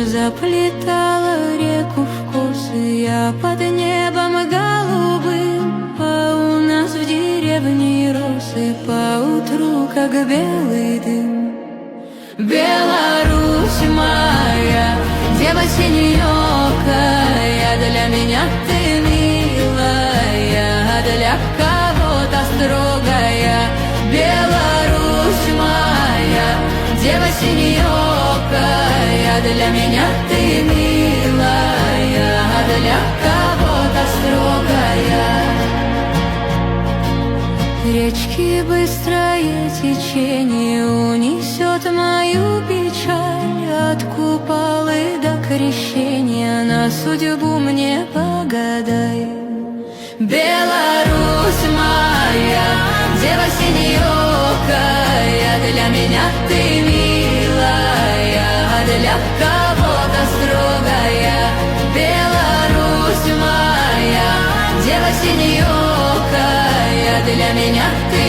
Заплетала реку в косы я под небом голубым, а у нас в деревне росы поутру, как белый дым. Беларусь моя, дева синеокая, для меня ты милая, для кого-то строгая. Беларусь моя, дева синеокая, для меня ты милая, для кого-то строгая. Речки быстрое течение унесет мою печаль, от купалы до крещения на судьбу мне погадай. Беларусь моя, дева синеокая, для меня ты милая, для кого-то строгая. Беларусь моя, дева синеокая, для меня ты